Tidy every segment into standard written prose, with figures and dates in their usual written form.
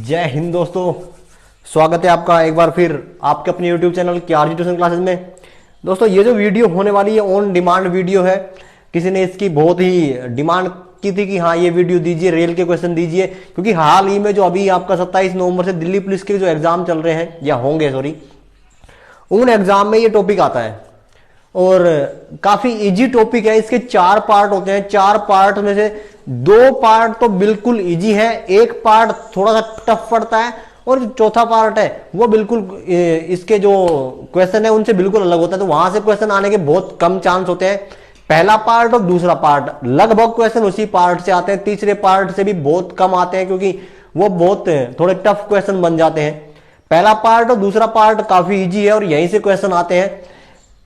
जय हिंद दोस्तों, स्वागत है आपका एक बार फिर आपके अपने YouTube channel KRG tuition classes में। दोस्तों ये जो वीडियो होने वाली है ऑन डिमांड वीडियो है। किसी ने इसकी बहुत ही डिमांड की थी कि हाँ ये वीडियो दीजिए, रेल के क्वेश्चन दीजिए, क्योंकि हाल ही में जो अभी आपका 27 नवंबर से दिल्ली पुलिस के जो एग्जाम चल रहे हैं या होंगे उन एग्जाम में ये टॉपिक आता है और काफी इजी टॉपिक है। इसके 4 पार्ट होते हैं। 4 पार्ट में से 2 पार्ट तो बिल्कुल इजी है, एक पार्ट थोड़ा सा टफ पड़ता है और जो चौथा पार्ट है वो बिल्कुल इसके जो क्वेश्चन है उनसे बिल्कुल अलग होता है। तो वहां से क्वेश्चन आने के बहुत कम चांस होते हैं। पहला पार्ट और दूसरा पार्ट लगभग क्वेश्चन उसी पार्ट से आते हैं। तीसरे पार्ट से भी बहुत कम आते हैं क्योंकि वो बहुत थोड़े टफ क्वेश्चन बन जाते हैं। पहला पार्ट और दूसरा पार्ट काफी इजी है और यहीं से क्वेश्चन आते हैं।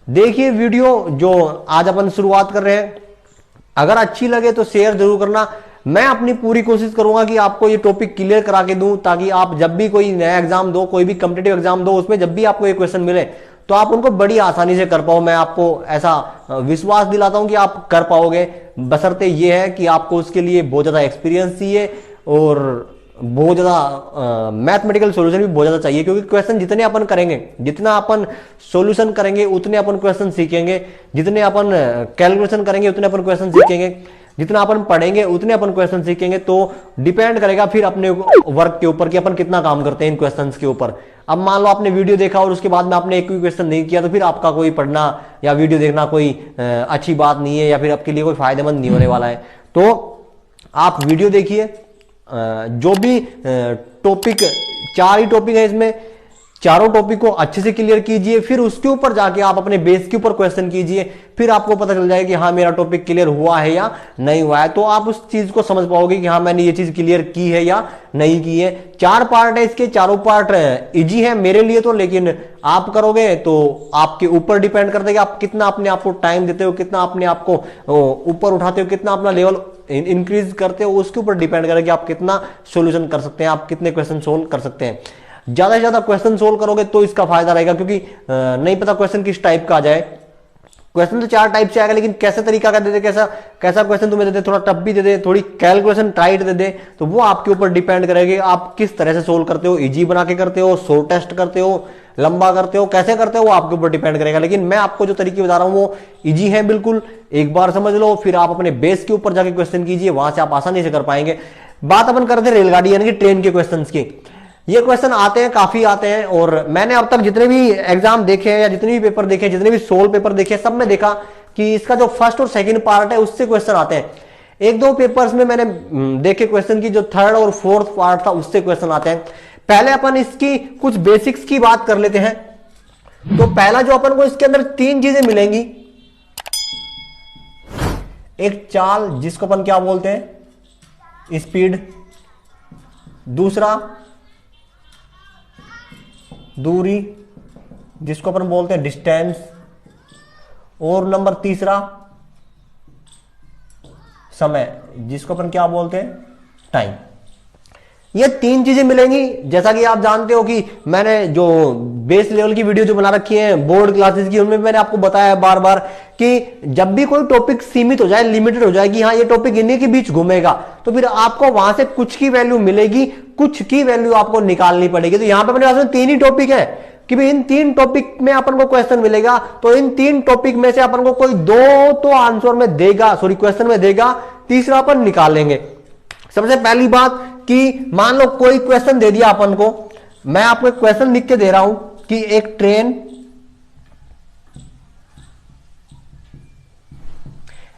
देखिए वीडियो जो आज अपन शुरुआत कर रहे हैं, अगर अच्छी लगे तो शेयर जरूर करना। मैं अपनी पूरी कोशिश करूंगा कि आपको ये टॉपिक क्लियर करा के दूं, ताकि आप जब भी कोई नया एग्जाम दो, कोई भी कॉम्पिटिटिव एग्जाम दो, उसमें जब भी आपको ये क्वेश्चन मिले तो आप उनको बड़ी आसानी से कर पाओ। मैं आपको ऐसा विश्वास दिलाता हूं कि आप कर पाओगे, बशर्ते ये है कि आपको उसके लिए बहुत ज्यादा एक्सपीरियंस चाहिए और बहुत ज्यादा मैथमेटिकल सॉल्यूशन भी बहुत ज्यादा चाहिए। क्योंकि क्वेश्चन जितने अपन करेंगे, जितना अपन सॉल्यूशन करेंगे उतने अपन क्वेश्चन सीखेंगे, जितने अपन कैलकुलेशन करेंगे उतने अपन क्वेश्चन सीखेंगे, जितना अपन पढ़ेंगे उतने अपन क्वेश्चन सीखेंगे। तो डिपेंड करेगा फिर अपने वर्क के ऊपर कि अपन कितना काम करते हैं इन क्वेश्चंस के ऊपर। अब मान लो आपने वीडियो देखा और उसके बाद में आपने एक भी क्वेश्चन नहीं किया, तो फिर आपका कोई पढ़ना या वीडियो देखना कोई अच्छी बात नहीं है या फिर आपके लिए कोई फायदेमंद नहीं होने वाला है। तो आप वीडियो देखिए, जो भी टॉपिक, 4 ही टॉपिक है इसमें, चारों टॉपिक को अच्छे से क्लियर कीजिए। फिर उसके ऊपर जाके आप अपने बेस के ऊपर क्वेश्चन कीजिए, फिर आपको पता चल जाएगा कि हाँ मेरा टॉपिक क्लियर हुआ है या नहीं हुआ है। तो आप उस चीज को समझ पाओगे कि हाँ मैंने ये चीज क्लियर की है या नहीं की है। 4 पार्ट है इसके, चारों पार्ट इजी है मेरे लिए तो, लेकिन आप करोगे तो आपके ऊपर डिपेंड करता है कि आप कितना अपने आप को टाइम देते हो, कितना अपने आप को ऊपर उठाते हो, कितना अपना लेवल इंक्रीज करते हो। उसके ऊपर डिपेंड करेगा कि आप कितना सोल्यूशन कर सकते हैं, आप कितने क्वेश्चन सोल्व कर सकते हैं। ज्यादा से ज्यादा क्वेश्चन सोल्व करोगे तो इसका फायदा रहेगा, क्योंकि नहीं पता क्वेश्चन किस टाइप का आ जाए। क्वेश्चन तो 4 टाइप से आएगा, लेकिन कैसे तरीका का दे दे, कैसा क्वेश्चन तुम्हें दे दे, थोड़ा टफ भी दे दे, थोड़ी कैलकुलेशन टाइट दे दे, तो वो आपके ऊपर डिपेंड करेगा आप किस तरह से सोल्व करते हो। इजी बना के करते हो, शॉर्ट टेस्ट करते हो, लंबा करते हो, कैसे करते हो वो आपके ऊपर डिपेंड करेगा। लेकिन मैं आपको जो तरीके बता रहा हूं वो इजी है बिल्कुल। एक बार समझ लो, फिर आप अपने बेस के ऊपर जाके क्वेश्चन कीजिए, वहां से आप आसानी से कर पाएंगे। बात अपन करते हैं रेलगाड़ी यानी कि ट्रेन के क्वेश्चन की। ये क्वेश्चन आते हैं, काफी आते हैं, और मैंने अब तक जितने भी एग्जाम देखे हैं या जितने भी पेपर देखे, जितने भी सोल्व पेपर देखे, सब में देखा कि इसका जो फर्स्ट और सेकंड पार्ट है उससे क्वेश्चन आते हैं। 1-2 पेपर्स में मैंने देखे क्वेश्चन की जो थर्ड और फोर्थ पार्ट था उससे क्वेश्चन आते हैं। पहले अपन इसकी कुछ बेसिक्स की बात कर लेते हैं। तो पहला जो अपन को इसके अंदर 3 चीजें मिलेंगी। एक चाल जिसको अपन क्या बोलते हैं, स्पीड। दूसरा दूरी जिसको अपन बोलते हैं डिस्टेंस। और नंबर 3 समय जिसको अपन क्या बोलते हैं, टाइम। ये 3 चीजें मिलेंगी। जैसा कि आप जानते हो कि मैंने जो बेस लेवल की वीडियो जो बना रखी है बोर्ड क्लासेस की, उनमें मैंने आपको बताया बार बार कि जब भी कोई टॉपिक सीमित हो जाए, लिमिटेड हो जाए कि हाँ ये टॉपिक इन्हीं के बीच घूमेगा, तो फिर आपको वहां से कुछ की वैल्यू मिलेगी, कुछ की वैल्यू आपको निकालनी पड़ेगी। तो यहां पे अपने पास में 3 ही टॉपिक है कि भाई इन 3 टॉपिक में अपन को क्वेश्चन मिलेगा। तो इन 3 टॉपिक में से अपन को कोई 2 तो आंसर में देगा, सॉरी क्वेश्चन में देगा, तीसरा अपन निकालेंगे। सबसे पहली बात कि मान लो कोई क्वेश्चन दे दिया अपन को, मैं आपको एक क्वेश्चन लिख के दे रहा हूं कि एक ट्रेन,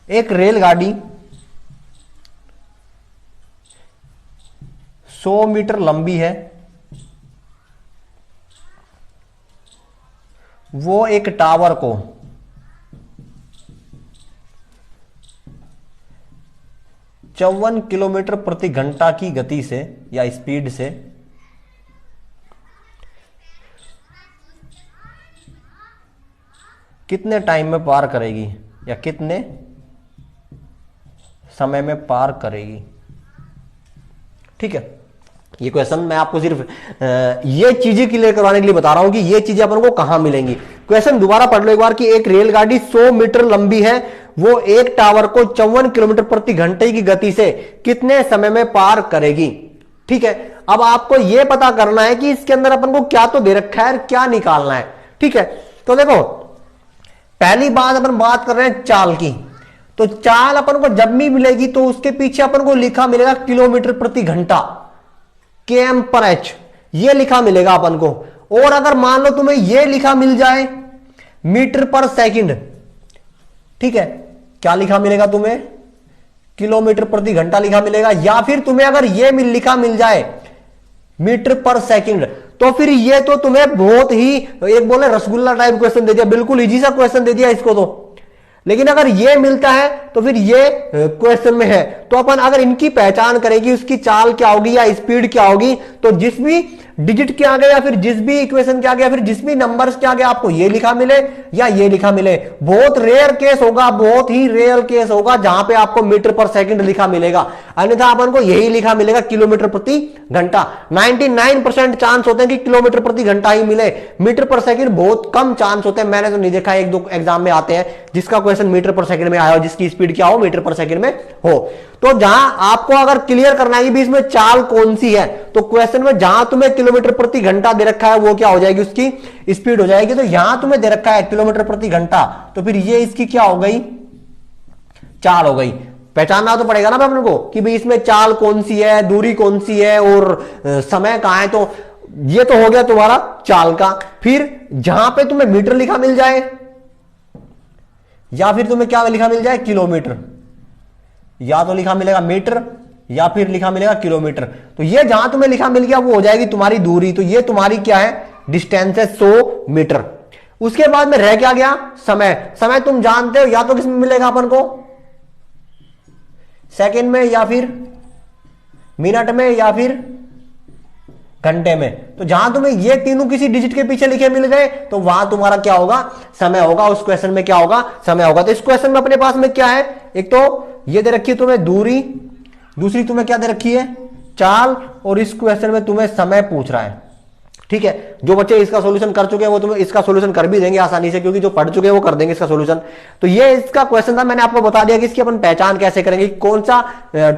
एक रेलगाड़ी 100 मीटर लंबी है, वो एक टावर को 54 किलोमीटर प्रति घंटा की गति से या स्पीड से कितने टाइम में पार करेगी या कितने समय में पार करेगी। ठीक है, ये क्वेश्चन मैं आपको सिर्फ ये चीजें क्लियर करवाने के लिए बता रहा हूं कि ये चीजें अपन को कहां मिलेंगी। क्वेश्चन दोबारा पढ़ लो एक बार कि एक रेलगाड़ी 100 मीटर लंबी है, वो एक टावर को 54 किलोमीटर प्रति घंटे की गति से कितने समय में पार करेगी। ठीक है, अब आपको यह पता करना है कि इसके अंदर अपन को क्या तो दे रखा है, क्या निकालना है। ठीक है, तो देखो पहली बात अपन बात कर रहे हैं चाल की। तो चाल अपन को जब भी मिलेगी तो उसके पीछे अपन को लिखा मिलेगा किलोमीटर प्रति घंटा, km पर h, ये लिखा मिलेगा अपन को। और अगर मान लो तुम्हें ये लिखा मिल जाए मीटर पर सेकंड, ठीक है, क्या लिखा मिलेगा तुम्हें, किलोमीटर प्रति घंटा लिखा मिलेगा। या फिर तुम्हें अगर ये लिखा मिल जाए मीटर पर सेकंड, तो फिर ये तो तुम्हें बहुत ही एक बोले रसगुल्ला टाइप क्वेश्चन दे दिया, बिल्कुल इजी सा क्वेश्चन दे दिया इसको तो। लेकिन अगर ये मिलता है तो फिर ये क्वेश्चन में है, तो अपन अगर इनकी पहचान करेंगे उसकी चाल क्या होगी या स्पीड क्या होगी, तो जिस भी डिजिट के आगे या फिर जिस भी इक्वेशन के आगे या फिर जिस भी नंबर्स के आगे आपको ये लिखा मिले या ये लिखा मिले, बहुत रेयर केस होगा, बहुत ही रेयर केस होगा जहां पे आपको मीटर पर सेकंड लिखा मिलेगा, अन्यथा अपन को यही लिखा मिलेगा किलोमीटर प्रति घंटा। 99% चांस होते हैं कि किलोमीटर प्रति घंटा ही मिले, मीटर पर सेकंड बहुत कम चांस होते हैं। मैंने तो नहीं देखा, एक दो एग्जाम में आते हैं जिसका क्वेश्चन मीटर पर सेकंड में आया हो, जिसकी स्पीड क्या हो, मीटर पर सेकंड में हो। तो जहां आपको अगर क्लियर करना है कि इसमें चाल कौन सी है, तो क्वेश्चन में जहां तुम्हें किलोमीटर प्रति घंटा दे रखा है वो क्या हो जाएगी, उसकी स्पीड हो जाएगी। तो यहां तुम्हें दे रखा है किलोमीटर प्रति घंटा, तो फिर ये इसकी क्या हो गई, चाल हो गई। पहचानना तो पड़ेगा ना अपन को कि भाई इसमें चाल कौन सी है, दूरी कौन सी है और समय कहां है। तो ये तो हो गया तुम्हारा चाल का। फिर जहां पे तुम्हें मीटर लिखा मिल जाए या फिर तुम्हें क्या लिखा मिल जाए, किलोमीटर, या तो लिखा मिलेगा मीटर या फिर लिखा मिलेगा किलोमीटर, तो ये जहां तुम्हें लिखा मिल गया वो हो जाएगी तुम्हारी दूरी। तो ये तुम्हारी क्या है, डिस्टेंस है 100 मीटर। उसके बाद में रह क्या गया, समय। समय तुम जानते हो या तो किसमें मिलेगा अपन को, सेकंड में या फिर मिनट में या फिर घंटे में। तो जहां तुम्हें ये तीनों किसी डिजिट के पीछे लिखे मिल गए तो वहां तुम्हारा क्या होगा, समय होगा। उस क्वेश्चन में क्या होगा, समय होगा। तो इस क्वेश्चन में अपने पास में क्या है, एक तो ये दे रखी है तुम्हें दूरी, दूसरी तुम्हें क्या दे रखी है, चाल, और इस क्वेश्चन में तुम्हें समय पूछ रहा है। ठीक है, जो बच्चे इसका सॉल्यूशन कर चुके हैं वो तुम्हें इसका सॉल्यूशन कर भी देंगे आसानी से, क्योंकि जो पढ़ चुके हैं वो कर देंगे इसका सॉल्यूशन। तो ये इसका क्वेश्चन था, मैंने आपको बता दिया कि इसकी अपन पहचान कैसे करेंगे, कौन सा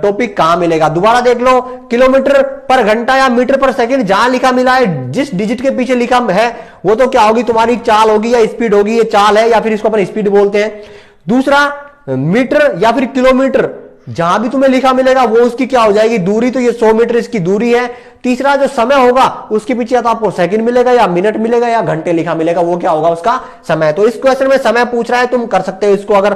टॉपिक कहां मिलेगा। दोबारा देख लो, किलोमीटर पर घंटा या मीटर पर सेकंड जहां लिखा मिला है, जिस डिजिट के पीछे लिखा है वो तो क्या होगी, तुम्हारी चाल होगी या स्पीड होगी। ये चाल है या फिर इसको अपन स्पीड बोलते हैं। दूसरा मीटर या फिर किलोमीटर, जहां भी तुम्हें लिखा मिलेगा वो उसकी क्या हो जाएगी, दूरी। तो ये 100 मीटर इसकी दूरी है। तीसरा जो समय होगा उसके पीछे या तो आपको सेकंड मिलेगा या मिनट मिलेगा या घंटे लिखा मिलेगा, वो क्या होगा, उसका समय। तो इस क्वेश्चन में समय पूछ रहा है, तुम कर सकते हो इसको अगर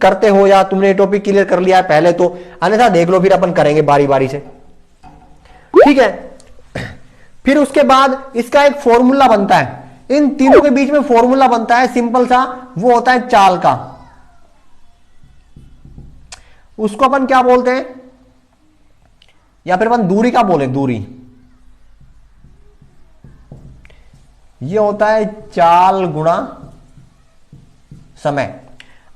करते हो या तुमने टॉपिक क्लियर कर लिया है पहले तो, अन्यथा देख लो, फिर अपन करेंगे बारी बारी से। ठीक है, फिर उसके बाद इसका एक फॉर्मूला बनता है, इन तीनों के बीच में फॉर्मूला बनता है सिंपल सा, वो होता है चाल का। उसको अपन क्या बोलते हैं, या फिर अपन दूरी का बोले, दूरी। ये होता है चाल गुणा समय।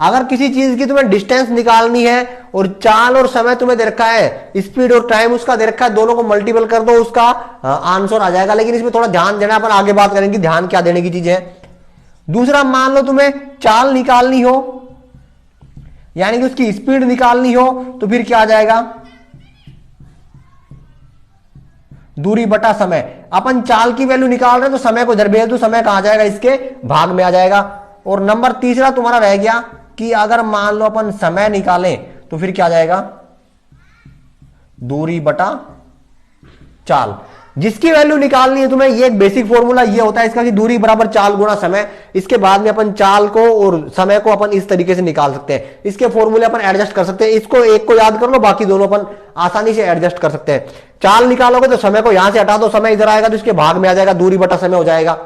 अगर किसी चीज की तुम्हें डिस्टेंस निकालनी है और चाल और समय तुम्हें दे रखा है, स्पीड और टाइम उसका दे रखा है, दोनों को मल्टीपल कर दो, उसका आंसर आ जाएगा। लेकिन इसमें थोड़ा ध्यान देना, अपन आगे बात करेंगे ध्यान क्या देने की चीज है। दूसरा, मान लो तुम्हें चाल निकालनी हो यानी कि उसकी स्पीड निकालनी हो, तो फिर क्या आ जाएगा, दूरी बटा समय। अपन चाल की वैल्यू निकाल रहे हैं तो समय को इधर भेज दो, समय कहां जाएगा, इसके भाग में आ जाएगा। और नंबर तीसरा तुम्हारा रह गया कि अगर मान लो अपन समय निकालें तो फिर क्या जाएगा, दूरी बटा चाल। जिसकी वैल्यू निकालनी है तुम्हें, ये एक बेसिक फॉर्मूला ये होता है इसका कि दूरी बराबर चाल गुणा समय। इसके बाद में अपन चाल को और समय को अपन इस तरीके से निकाल सकते हैं, इसके फॉर्मूले अपन एडजस्ट कर सकते हैं। इसको एक को याद कर लो, बाकी दोनों अपन आसानी से एडजस्ट कर सकते हैं। चाल निकालोगे तो समय को यहां से हटा दो, समय इधर आएगा तो इसके भाग में आ जाएगा, दूरी बटा समय हो जाएगा।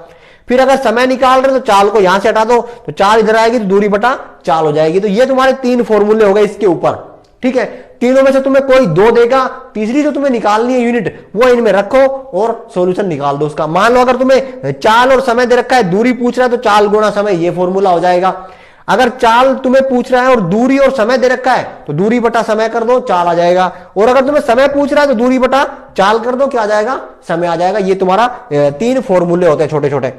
फिर अगर समय निकाल रहे तो चाल को यहां से हटा दो, तो चाल इधर आएगी तो दूरी बटा चाल हो जाएगी। तो ये तुम्हारे 3 फॉर्मूले हो गए इसके ऊपर। ठीक है, तीनों में से तुम्हें कोई 2 देगा, तीसरी जो तुम्हें निकालनी है यूनिट, वो इनमें रखो और सॉल्यूशन निकाल दो उसका। मान लो अगर तुम्हें चाल और समय दे रखा है, दूरी पूछ रहा है तो चाल गुणा समय, ये फॉर्मूला हो जाएगा। अगर चाल तुम्हें पूछ रहा है और दूरी और समय दे रखा है तो दूरी बटा समय कर दो, चाल आ जाएगा। और अगर तुम्हें समय पूछ रहा है तो दूरी बटा चाल कर दो, क्या आ जाएगा, समय आ जाएगा। ये तुम्हारा 3 फॉर्मूले होते हैं छोटे छोटे।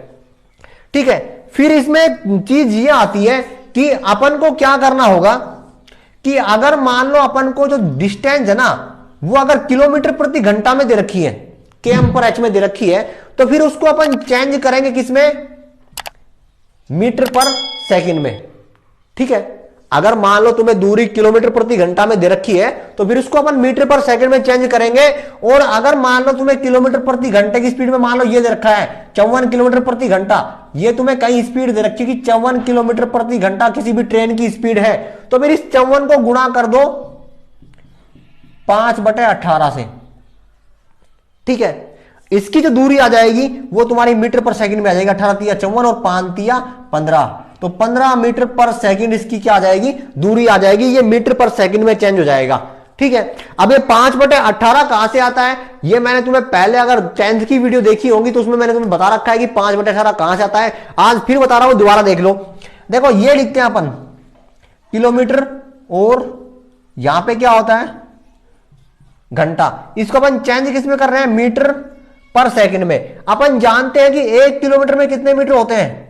ठीक है, फिर इसमें चीज ये आती है कि अपन को क्या करना होगा कि अगर मान लो अपन को जो डिस्टेंस है ना, वो अगर किलोमीटर प्रति घंटा में दे रखी है, km/h में दे रखी है, तो फिर उसको अपन चेंज करेंगे किसमें, मीटर पर सेकंड में। ठीक है, अगर मान लो तुम्हें दूरी किलोमीटर प्रति घंटा में दे रखी है तो फिर उसको अपन मीटर पर सेकंड में चेंज करेंगे। और अगर मान लो तुम्हें किलोमीटर प्रति घंटे की स्पीड में मान लो ये दे रखा है 54 किलोमीटर प्रति घंटा, ये तुम्हें कई स्पीड दे रखी है कि 54 किलोमीटर प्रति घंटा किसी भी ट्रेन की स्पीड है, तो फिर इस 54 को गुणा कर दो 5/18 से। ठीक है, इसकी जो दूरी आ जाएगी वो तुम्हारी मीटर पर सेकंड में आ जाएगी। 18 तिया 54 और 5 तिया 15, तो 15 मीटर पर सेकंड इसकी क्या आ जाएगी, दूरी आ जाएगी। ये मीटर पर सेकंड में चेंज हो जाएगा। ठीक है, अब ये 5/18 कहां से आता है, ये मैंने तुम्हें पहले अगर 10th की वीडियो देखी होगी तो उसमें मैंने तुम्हें बता रखा है कि 5/18 कहां से आता है। आज फिर बता रहा हूं, दोबारा देख लो। देखो ये लिखते हैं अपन किलोमीटर और यहां पे क्या होता है घंटा, इसको अपन चेंज किसमें कर रहे हैं, मीटर पर सेकंड में। अपन जानते हैं कि 1 किलोमीटर में कितने मीटर होते हैं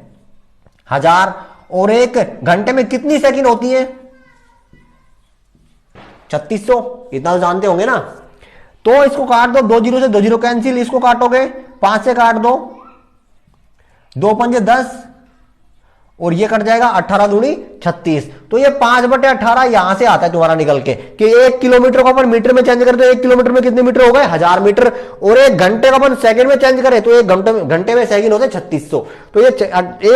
1000, और 1 घंटे में कितनी सेकंड होती है 3600, इतना तो जानते होंगे ना। तो इसको काट दो, 2 0 से 2 0 कैंसिल, इसको काटोगे 5 से काट दो, 2 पंजे 10 और ये कट जाएगा 18 दूनी 36। तो ये 5/18 यहां से आता है तुम्हारा निकल के कि 1 किलोमीटर को अपन मीटर में चेंज करें तो 1 किलोमीटर में कितने मीटर हो गए 1000 मीटर, और 1 घंटे को अपन सेकंड में चेंज करें तो 1 घंटे में सेकंड होते हैं 3600। तो ये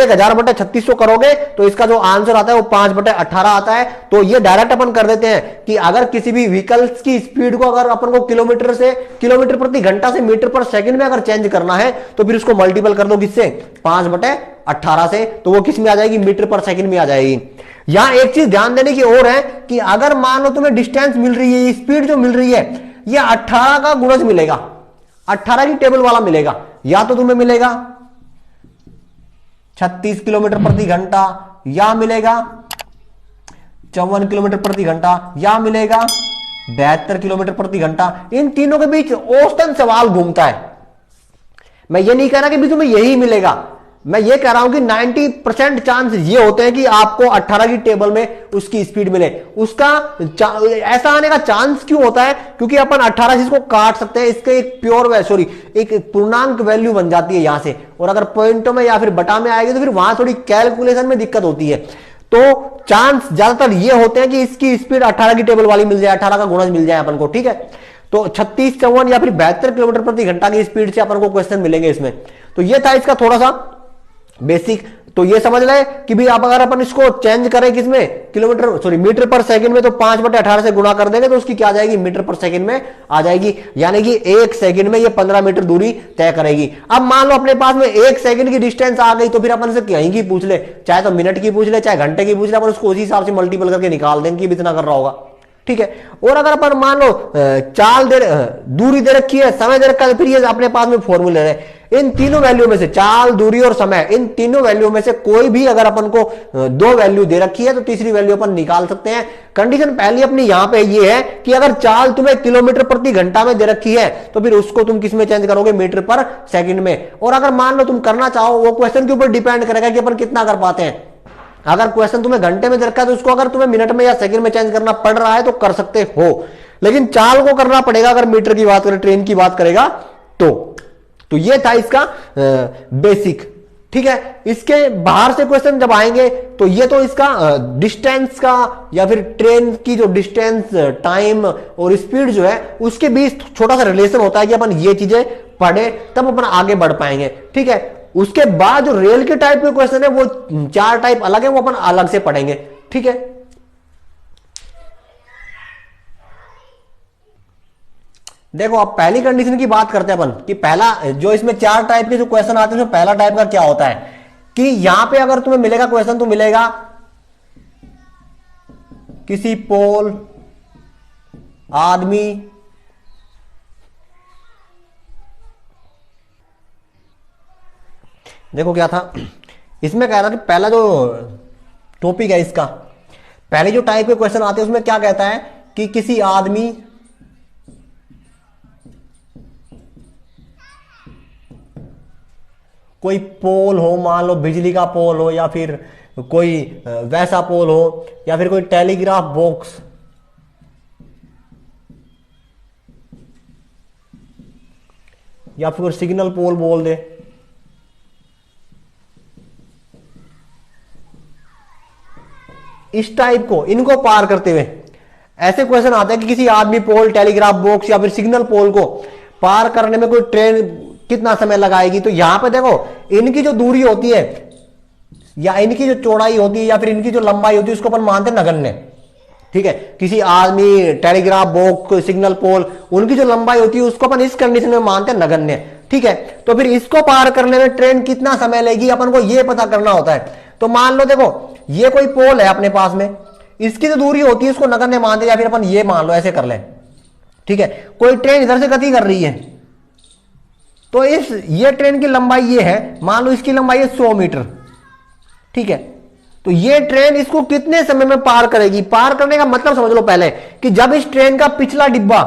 1000/3600 करोगे तो इसका जो आंसर आता है वो 5/18 आता है। तो ये डायरेक्ट अपन कर देते हैं कि अगर किसी भी व्हीकल्स की स्पीड को अगर अपन को किलोमीटर प्रति घंटा से मीटर पर सेकंड में अगर चेंज करना है तो फिर उसको मल्टीपल कर दो किससे, 5/18 से, तो वो किस में आ जाएगी, मीटर पर सेकंड में आ जाएगी। यहां एक चीज ध्यान देने की और है कि अगर मान लो तुम्हें डिस्टेंस मिल रही है, स्पीड जो मिल रही है, ये 18 का गुणज मिलेगा, 18 की टेबल वाला मिलेगा। या तो तुम्हें मिलेगा 36 किलोमीटर प्रति घंटा, या मिलेगा 54 किलोमीटर प्रति घंटा, या मिलेगा 72 किलोमीटर प्रति घंटा। इन तीनों के बीच औसतन सवाल घूमता है। मैं ये नहीं कह रहा कि भी तुम्हें यही मिलेगा, मैं ये कह रहा हूं कि 90% चांस ये होते हैं कि आपको 18 की टेबल में उसकी स्पीड मिले। उसका ऐसा आने का चांस क्यों होता है, क्योंकि अपन 18 से इसको काट सकते हैं, इसके एक पूर्णांक वैल्यू बन जाती है यहां से, और अगर पॉइंटों में या फिर बटा में आएगी तो फिर वहां थोड़ी कैलकुलेशन में दिक्कत होती है। तो चांस ज्यादातर ये होते हैं कि इसकी स्पीड 18 की टेबल वाली मिल जाए, 18 का गुणज मिल जाए अपन को। ठीक है, तो 36, 54 या फिर 72 किलोमीटर प्रति घंटा की स्पीड से अपन को क्वेश्चन मिलेंगे इसमें। तो ये था इसका थोड़ा सा बेसिक। तो ये समझ ले कि भी आप अगर अपन इसको चेंज करें किसमें, मीटर पर सेकंड में, तो 5/18 से गुणा कर देंगे तो उसकी क्या आ जाएगी, मीटर पर सेकंड में आ जाएगी। यानी कि 1 सेकंड में ये 15 मीटर दूरी तय करेगी। अब मान लो अपने पास में 1 सेकंड की डिस्टेंस आ गई तो फिर अपन से कहीं की पूछ ले, चाहे तो मिनट की पूछ ले चाहे घंटे की पूछ ले, अपन उसको उसी हिसाब से मल्टीपल करके निकाल देंगे कि इतना कर रहा होगा। ठीक है, और अगर अपन मान लो दूरी दे रखी है, समय दे रखा है, तो फिर ये अपने पास में फॉर्मूले है। इन तीनों वैल्यू में से, चाल, दूरी और समय, इन तीनों वैल्यू में से कोई भी अगर अपन को 2 वैल्यू दे रखी है तो तीसरी वैल्यू अपन निकाल सकते हैं। कंडीशन पहली अपनी यहां पे ये है कि अगर चाल तुम्हें किलोमीटर प्रति घंटा में दे रखी है तो फिर उसको तुम किस में चेंज करोगे, मीटर पर सेकंड में। और अगर मान लो तुम करना चाहो, वो क्वेश्चन के ऊपर डिपेंड करेगा कि अपन कितना कर पाते हैं। अगर क्वेश्चन तुम्हें घंटे में दे रखा है तो उसको अगर तुम्हें मिनट में या सेकंड में चेंज करना पड़ रहा है तो कर सकते हो, लेकिन चाल को करना पड़ेगा अगर मीटर की बात करें, ट्रेन की बात करेगा तो ये था इसका बेसिक। ठीक है, इसके बाहर से क्वेश्चन जब आएंगे तो ये तो इसका डिस्टेंस का या फिर ट्रेन की जो डिस्टेंस, टाइम और स्पीड जो है उसके बीच छोटा सा रिलेशन होता है कि अपन ये चीजें पढ़े तब अपन आगे बढ़ पाएंगे। ठीक है, उसके बाद जो रेल के टाइप के क्वेश्चन है वो 4 टाइप अलग है, वो अपन अलग से पढ़ेंगे। ठीक है, देखो अब पहली कंडीशन की बात करते हैं अपन कि पहला जो इसमें 4 टाइप के जो क्वेश्चन आते हैं उसमें पहला टाइप का क्या होता है कि यहां पे अगर तुम्हें मिलेगा क्वेश्चन तो मिलेगा किसी पोल, आदमी, देखो क्या था इसमें, कह रहा कि पहला जो टॉपिक है इसका, पहले जो टाइप के क्वेश्चन आते हैं उसमें क्या कहता है कि किसी आदमी, कोई पोल हो, मान लो बिजली का पोल हो या फिर कोई वैसा पोल हो या फिर कोई टेलीग्राफ बॉक्स, या फिर सिग्नल पोल बोल दे। इस टाइप को, इनको पार करते हुए ऐसे क्वेश्चन आते हैं कि किसी आदमी पोल, टेलीग्राफ बॉक्स या फिर सिग्नल पोल को पार करने में कोई ट्रेन कितना समय लगाएगी। तो यहां पे देखो इनकी जो दूरी होती है या इनकी जो चौड़ाई होती है या फिर इनकी जो लंबाई होती है उसको अपन मानते हैं नगण्य। ठीक है, किसी आदमी, टेलीग्राफ बॉक्स, सिग्नल पोल, उनकी जो लंबाई होती है उसको अपन इस कंडीशन में मानते हैं नगण्य। ठीक है, तो फिर इसको पार करने में ट्रेन कितना समय लेगी अपन को ये पता करना होता है। तो मान लो देखो ये कोई पोल है अपने पास में, इसकी जो दूरी होती है उसको नगण्य मानते हैं, या फिर अपन ये मान लो, ऐसे कर ले। ठीक है, कोई ट्रेन इधर से गति कर रही है तो ये ट्रेन की लंबाई ये है, मान लो इसकी लंबाई है 100 मीटर। ठीक है, तो ये ट्रेन इसको कितने समय में पार करेगी। पार करने का मतलब समझ लो पहले कि जब इस ट्रेन का पिछला डिब्बा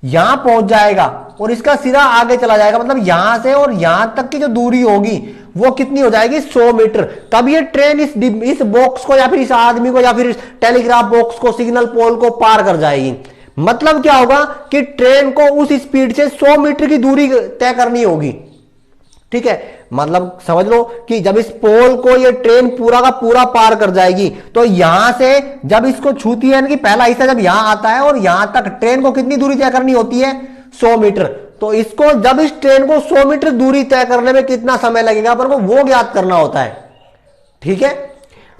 यहां पहुंच जाएगा और इसका सिरा आगे चला जाएगा, मतलब यहां से और यहां तक की जो दूरी होगी वो कितनी हो जाएगी, 100 मीटर। तब ये ट्रेन इस बॉक्स को या फिर इस आदमी को या फिर इस टेलीग्राफ बॉक्स को, सिग्नल पोल को पार कर जाएगी। मतलब क्या होगा कि ट्रेन को उस स्पीड से 100 मीटर की दूरी तय करनी होगी। ठीक है, मतलब समझ लो कि जब इस पोल को ये ट्रेन पूरा का पूरा पार कर जाएगी तो यहां से जब इसको छूती है, कि पहला हिस्सा जब यहां आता है और यहां तक ट्रेन को कितनी दूरी तय करनी होती है, 100 मीटर। तो इसको जब इस ट्रेन को 100 मीटर दूरी तय करने में कितना समय लगेगा अपन को वो ज्ञात करना होता है। ठीक है,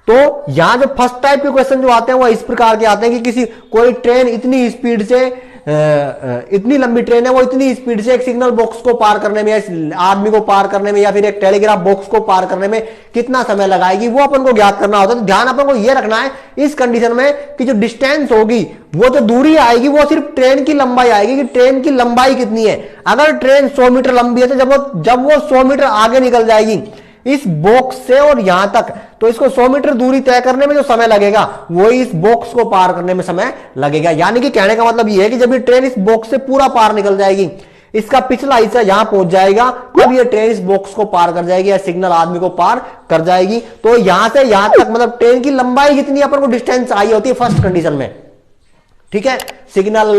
तो यहां जो फर्स्ट टाइप के क्वेश्चन जो आते हैं वो इस प्रकार के आते हैं कि किसी कोई ट्रेन इतनी स्पीड से, इतनी लंबी ट्रेन है, वो इतनी स्पीड से एक सिग्नल बॉक्स को पार करने में, या आदमी को पार करने में, या फिर एक टेलीग्राफ बॉक्स को पार करने में कितना समय लगाएगी वो अपन को ज्ञात करना होता है। तो ध्यान अपन को ये रखना है इस कंडीशन में कि जो डिस्टेंस होगी, वो जो दूरी आएगी वो सिर्फ ट्रेन की लंबाई आएगी कि ट्रेन की लंबाई कितनी है। अगर ट्रेन 100 मीटर लंबी है तो जब वो 100 मीटर आगे निकल जाएगी इस बॉक्स से और यहां तक, तो इसको 100 मीटर दूरी तय करने में जो समय लगेगा वही इस बॉक्स को पार करने में समय लगेगा। यानी कि कहने का मतलब यह है कि जब ये ट्रेन इस बॉक्स से पूरा पार निकल जाएगी, इसका पिछला हिस्सा यहां पहुंच जाएगा, तब ये ट्रेन इस बॉक्स को पार कर जाएगी या सिग्नल आदमी को पार कर जाएगी। तो यहां से यहां तक मतलब ट्रेन की लंबाई कितनी अपन को डिस्टेंस आई होती है फर्स्ट कंडीशन में। ठीक है, सिग्नल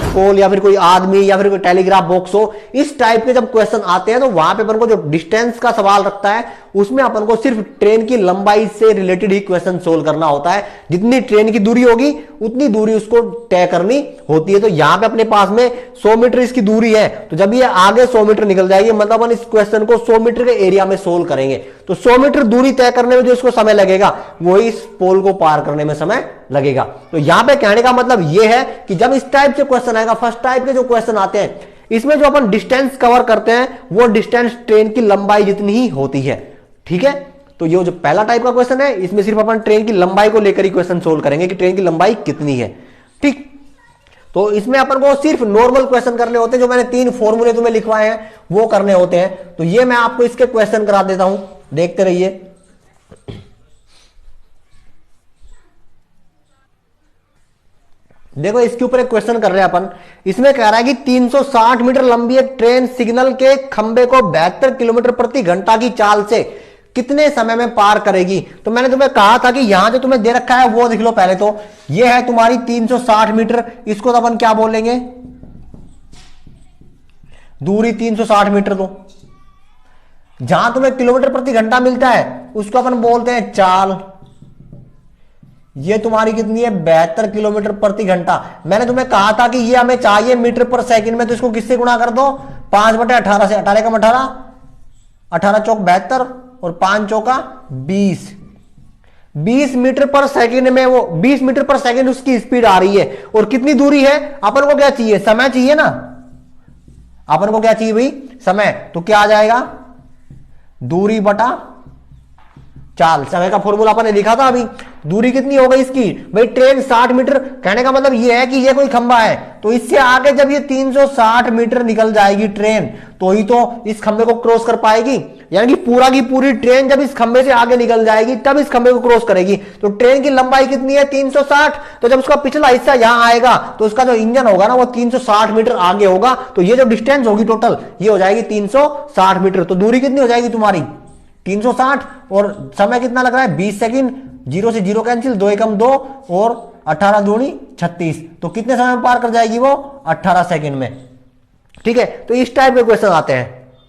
पोल या फिर कोई आदमी या फिर कोई टेलीग्राफ बॉक्स हो, इस टाइप के जब क्वेश्चन आते हैं तो वहां पे अपन को जो डिस्टेंस का सवाल रखता है उसमें अपन को सिर्फ ट्रेन की लंबाई से रिलेटेड ही क्वेश्चन सोल्व करना होता है। जितनी ट्रेन की दूरी होगी उतनी दूरी उसको तय करनी होती है। तो यहां पे अपने पास में 100 मीटर इसकी दूरी है, तो जब ये आगे 100 मीटर निकल जाएगी मतलब अपन इस क्वेश्चन को 100 मीटर के एरिया में सोल्व करेंगे। तो 100 मीटर दूरी तय करने में जो इसको समय लगेगा वही इस पोल को पार करने में समय लगेगा। तो यहां पे कहने का मतलब यह है कि जब इस टाइप से क्वेश्चन आएगा, फर्स्ट टाइप के जो क्वेश्चन आते हैं, इसमें जो अपन डिस्टेंस कवर करते हैं वो डिस्टेंस ट्रेन की लंबाई जितनी ही होती है। ठीक है, तो ये जो पहला टाइप का क्वेश्चन है इसमें सिर्फ अपन ट्रेन की लंबाई को लेकर ही क्वेश्चन सोल्व करेंगे कि ट्रेन की लंबाई कितनी है। ठीक, तो इसमें अपन को सिर्फ नॉर्मल क्वेश्चन करने होते हैं, जो मैंने 3 फॉर्मूले तुम्हें लिखवाए हैं वो करने होते हैं। तो ये मैं आपको इसके क्वेश्चन करा देता हूं, देखते रहिए। देखो इसके ऊपर एक क्वेश्चन कर रहे हैं अपन, इसमें कह रहा है कि 360 मीटर लंबी एक ट्रेन सिग्नल के खंबे को 72 किलोमीटर प्रति घंटा की चाल से कितने समय में पार करेगी। तो मैंने तुम्हें कहा था कि यहां जो तुम्हें दे रखा है वो देख लो पहले। तो ये है तुम्हारी 360 मीटर, इसको तो अपन क्या बोलेंगे, दूरी 360 मीटर। तो जहां तुम्हें किलोमीटर प्रति घंटा मिलता है उसको अपन बोलते हैं चाल। ये तुम्हारी कितनी है, 72 किलोमीटर प्रति घंटा। मैंने तुम्हें कहा था कि ये हमें चाहिए मीटर पर सेकंड में, तो इसको किससे गुणा कर दो, 5/18 से। 18 कम 18, 18 चौक 72 और 5 चौका 20। 20 मीटर पर सेकंड में वो 20 मीटर पर सेकंड उसकी स्पीड आ रही है। और कितनी दूरी है, अपन को क्या चाहिए, समय चाहिए ना। अपन को क्या चाहिए भाई, समय। तो क्या आ जाएगा, दूरी बटा चाल। समय का फॉर्मूला अपन ने लिखा था अभी। दूरी कितनी हो गई इसकी भाई, ट्रेन 60 मीटर, कहने का मतलब ये है कि ये कोई खंबा है, तो इससे आगे जब ये 360 मीटर निकल जाएगी ट्रेन, तो ही तो इस खंबे को क्रॉस कर पाएगी। यानी कि पूरा की पूरी ट्रेन जब इस खंबे से आगे निकल जाएगी तब इस खंबे को क्रॉस करेगी। तो ट्रेन की लंबाई कितनी है, 360। तो जब उसका पिछला हिस्सा यहां आएगा तो उसका जो इंजन होगा ना वो 360 मीटर आगे होगा। तो ये जो डिस्टेंस होगी टोटल ये हो जाएगी 360 मीटर। तो दूरी कितनी हो जाएगी तुम्हारी, 360। और समय कितना लग रहा है, 20 सेकंड। 0 से 0 कैंसिल, 2 एकम 2 और 18 दूनी 36। तो कितने समय में पार कर जाएगी वो, 18 सेकंड में। ठीक है, तो इस टाइप के क्वेश्चन आते हैं।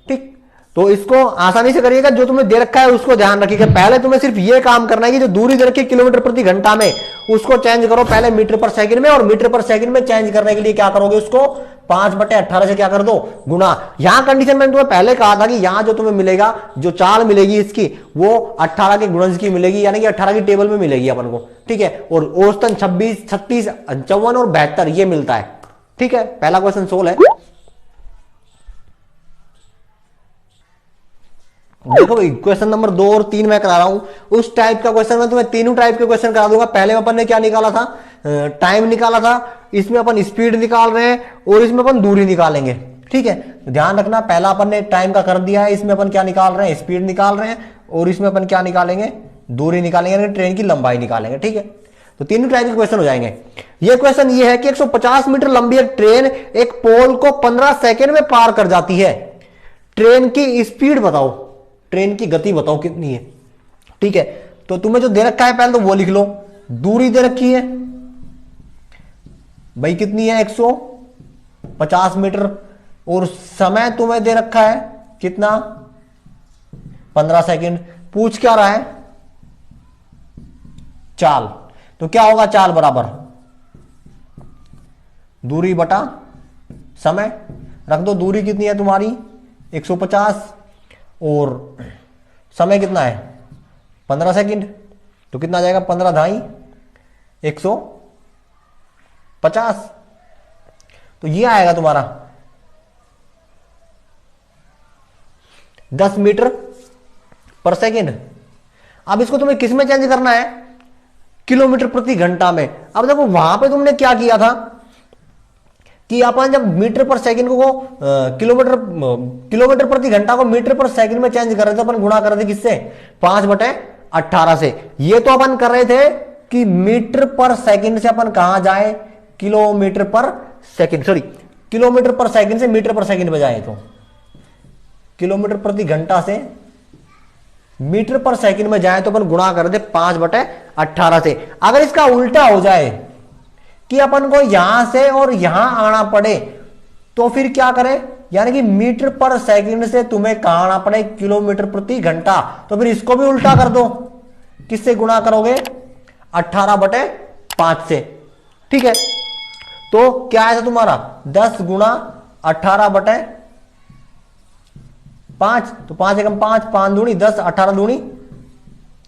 ठीक, तो इसको आसानी से करिएगा, जो तुम्हें दे रखा है उसको ध्यान रखिएगा। पहले तुम्हें सिर्फ ये काम करना है कि जो दूरी दे रखी है किलोमीटर प्रति घंटा में, उसको चेंज करो पहले मीटर पर सेकंड में, और मीटर पर सेकंड में चेंज करने के लिए क्या करोगे, उसको 5/18 से क्या कर दो, गुणा। यहां कंडीशन मैंने तुम्हें पहले कहा था कि यहां जो तुम्हें मिलेगा, जो चाल मिलेगी इसकी, वो 18 के गुणज की मिलेगी, यानी कि 18 की टेबल में मिलेगी अपन को। ठीक है, और औसतन 26, 36, 54 और 72 ये मिलता है। ठीक है, पहला क्वेश्चन सोल्व है। देखो भाई, क्वेश्चन नंबर 2 और 3 मैं करा रहा हूं। उस टाइप का क्वेश्चन मैं तुम्हें तीनों टाइप के क्वेश्चन करा दूंगा। पहले में अपन ने क्या निकाला था, टाइम निकाला था, इसमें अपन स्पीड निकाल रहे हैं, और इसमें अपन दूरी निकालेंगे। ठीक है, तो ध्यान रखना, पहला अपन ने टाइम का कर दिया है, इसमें अपन क्या निकाल रहे हैं, स्पीड निकाल रहे हैं, और इसमें अपन क्या निकालेंगे, दूरी निकालेंगे, ट्रेन की लंबाई निकालेंगे। ठीक है, तो तीनों टाइप के क्वेश्चन हो जाएंगे। ये क्वेश्चन ये है कि 150 मीटर लंबी एक ट्रेन एक पोल को 15 सेकेंड में पार कर जाती है। ट्रेन की स्पीड बताओ, ट्रेन की गति बताओ कितनी है। ठीक है, तो तुम्हें जो दे रखा है पहले तो वो लिख लो। दूरी दे रखी है भाई, कितनी है, 150 मीटर, और समय तुम्हें दे रखा है कितना, 15 सेकंड। पूछ क्या रहा है, चाल। तो क्या होगा, चाल बराबर दूरी बटा समय। रख दो, दूरी कितनी है तुम्हारी 150, और समय कितना है 15 सेकंड। तो कितना आ जाएगा, 15 ढाई 150। तो ये आएगा तुम्हारा 10 मीटर पर सेकंड। अब इसको तुम्हें किस में चेंज करना है, किलोमीटर प्रति घंटा में। अब देखो वहां पे तुमने क्या किया था कि अपन जब मीटर पर सेकंड को किलोमीटर प्रति घंटा को मीटर पर सेकंड में चेंज कर रहे थे, अपन गुणा कर रहे थे किससे, 5/18 से। ये तो अपन कर रहे थे कि मीटर पर सेकंड से अपन कहां जाए, किलोमीटर पर सेकंड, सॉरी किलोमीटर पर सेकंड से मीटर पर सेकंड में जाए, तो किलोमीटर प्रति घंटा से मीटर पर सेकंड में जाए तो अपन गुणा कर रहे थे 5/18 से। अगर इसका उल्टा हो जाए कि अपन को यहां से और यहां आना पड़े, तो फिर क्या करें, यानी कि मीटर पर सेकंड से तुम्हें कहां आना पड़े, किलोमीटर प्रति घंटा। तो फिर इसको भी उल्टा कर दो, किससे गुणा करोगे, 18/5 से। ठीक है, तो क्या है तुम्हारा 10 गुणा 18/5, तो 5 एकम 5, 5 दूनी 10, 18 दूनी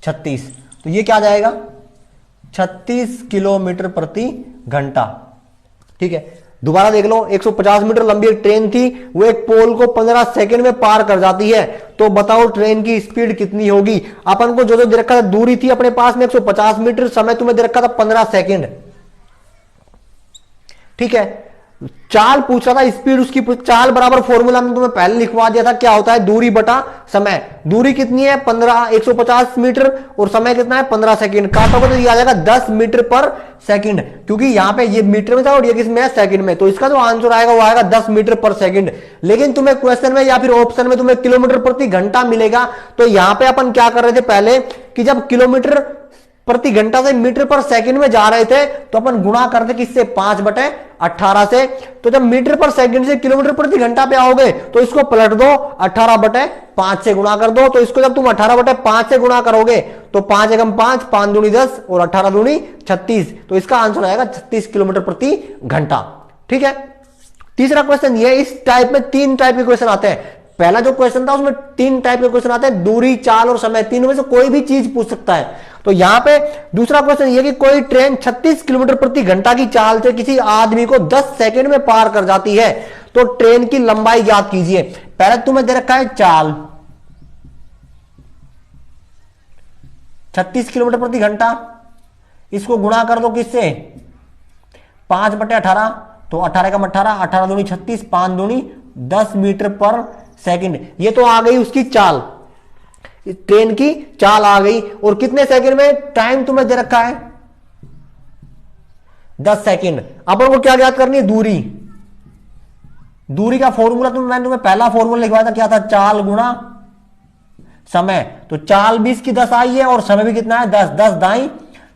36। तो ये क्या आ जाएगा, 36 किलोमीटर प्रति घंटा। ठीक है, दोबारा देख लो, 150 मीटर लंबी एक ट्रेन थी, वो एक पोल को 15 सेकंड में पार कर जाती है। तो बताओ ट्रेन की स्पीड कितनी होगी। अपन को जो जो दे रखा था, दूरी थी अपने पास में 150 मीटर, समय तुम्हें दे रखा था 15 सेकंड। ठीक है, चाल पूछ रहा था, स्पीड उसकी, चाल बराबर फॉर्मूला में तुम्हें पहले लिखवा दिया था, क्या होता है, दूरी बटा समय। दूरी कितनी है 150 मीटर, और समय कितना है 15 सेकंड। काटोगे तो ये आ जाएगा 10 मीटर पर सेकंड, क्योंकि यहां पे ये मीटर में था और ये किसमें है, सेकंड में। तो इसका जो आंसर आएगा वो आएगा 10 मीटर पर सेकंड। लेकिन तुम्हें क्वेश्चन में या फिर ऑप्शन में तुम्हें किलोमीटर प्रति घंटा मिलेगा। तो यहां पे अपन क्या कर रहे थे पहले, कि जब किलोमीटर प्रति घंटा से मीटर पर सेकंड में जा रहे थे, तो अपन गुणा करते किससे, 5/18 से। तो जब मीटर पर सेकंड से किलोमीटर प्रति घंटा पे आओगे, तो इसको पलट दो, 18/5 से गुणा कर दो। तो इसको जब तुम 18/5 से गुणा करोगे, तो 5 एकम 5, 5 दूनी 10, और 18 दूनी 36। तो इसका आंसर आएगा 36 किलोमीटर प्रति घंटा। ठीक है, तीसरा क्वेश्चन ये, इस टाइप में 3 टाइप के क्वेश्चन आते हैं। पहला जो क्वेश्चन था उसमें 3 टाइप के क्वेश्चन आते हैं, दूरी, चाल और समय, तीनों में से कोई भी चीज पूछ सकता है। तो यहां पे दूसरा क्वेश्चन ये कि कोई ट्रेन 36 किलोमीटर प्रति घंटा की चाल से किसी आदमी को 10 सेकंड में पार कर जाती है, तो ट्रेन की लंबाई ज्ञात कीजिए। पहले तुम्हें दे रखा है चाल 36 किलोमीटर प्रति घंटा, इसको गुणा कर दो किससे, 5/18, तो 18 का 18, 18 दूनी 36, 5 दूनी 10 मीटर पर सेकंड। ये तो आ गई उसकी चाल, ट्रेन की चाल आ गई। और कितने सेकंड में टाइम तुम्हें दे रखा है, 10 सेकंड। अपन को क्या ज्ञात करनी है, दूरी। दूरी का फॉर्मूला मैंने तुम्हें पहला फॉर्मूला लिखवाया था, क्या था, चाल गुणा समय। तो चाल भी इसकी 10 आई है, और समय भी कितना है, 10, 10 दाई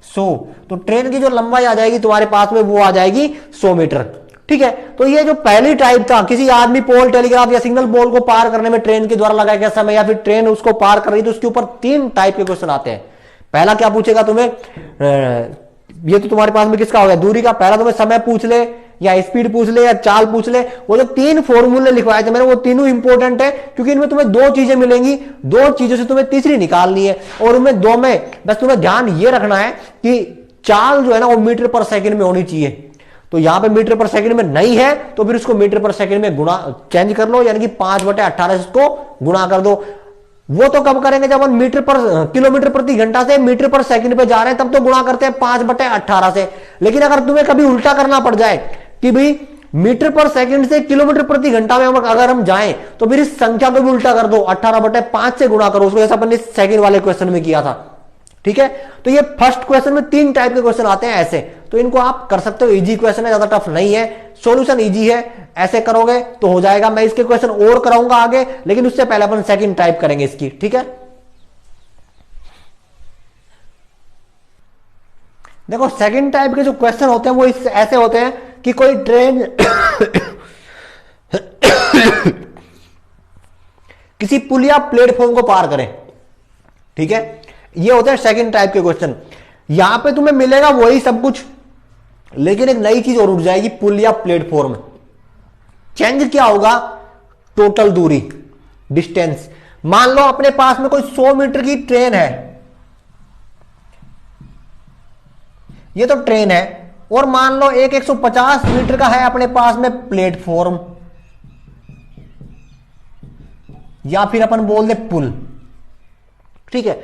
100। तो ट्रेन की जो लंबाई आ जाएगी तुम्हारे पास में, वो आ जाएगी 100 मीटर। ठीक है। तो ये जो पहली टाइप था, किसी आदमी पोल, टेलीग्राफ या सिग्नल पोल को पार करने में ट्रेन के द्वारा लगाया गया समय, या फिर ट्रेन उसको पार कर रही, तो उसके ऊपर 3 टाइप के क्वेश्चन आते हैं। पहला क्या पूछेगा तुम्हें, ये तो तुम्हारे पास में किसका हो गया, दूरी का। पहला तुम्हें समय पूछ ले, या स्पीड पूछ ले, या चाल पूछ ले। वो जो 3 फॉर्मूले लिखवाए थे मैंने, वो तीनों इंपॉर्टेंट है, क्योंकि इनमें तुम्हें 2 चीजें मिलेंगी, 2 चीजों से तुम्हें तीसरी निकालनी है, और उनमें 2 में बस तुम्हें ध्यान ये रखना है कि चाल जो है ना वो मीटर पर सेकंड में होनी चाहिए। तो यहां पे मीटर पर सेकंड में नहीं है, तो फिर उसको मीटर पर सेकंड में गुणा चेंज कर लो, यानी कि 5/18 इसको गुणा कर दो। वो तो कब करेंगे, जब हम किलोमीटर प्रति घंटा से मीटर पर सेकंड पे जा रहे हैं, तब तो गुणा करते हैं 5/18 से। लेकिन अगर तुम्हें कभी उल्टा करना पड़ जाए कि भाई मीटर पर सेकंड से किलोमीटर प्रति घंटा में अगर हम जाएं, तो फिर इस संख्या को भी उल्टा कर दो, 18/5 से गुणा करो उसको, जैसा अपन ने सेकंड वाले क्वेश्चन में किया था। ठीक है, तो ये फर्स्ट क्वेश्चन में 3 टाइप के क्वेश्चन आते हैं ऐसे, तो इनको आप कर सकते हो। इजी क्वेश्चन है, ज्यादा टफ नहीं है, सॉल्यूशन इजी है, ऐसे करोगे तो हो जाएगा। मैं इसके क्वेश्चन और कराऊंगा आगे, लेकिन उससे पहले अपन सेकंड टाइप करेंगे इसकी। ठीक है, देखो सेकंड टाइप के जो क्वेश्चन होते हैं वो ऐसे होते हैं कि कोई ट्रेन किसी पुल या प्लेटफॉर्म को पार करे। ठीक है, ये होते हैं सेकंड टाइप के क्वेश्चन। यहां पे तुम्हें मिलेगा वही सब कुछ, लेकिन एक नई चीज और उठ जाएगी, पुल या प्लेटफॉर्म। चेंज क्या होगा, टोटल दूरी, डिस्टेंस। मान लो अपने पास में कोई 100 मीटर की ट्रेन है, ये तो ट्रेन है, और मान लो एक 150 मीटर का है अपने पास में प्लेटफॉर्म, या फिर अपन बोल दे पुल। ठीक है,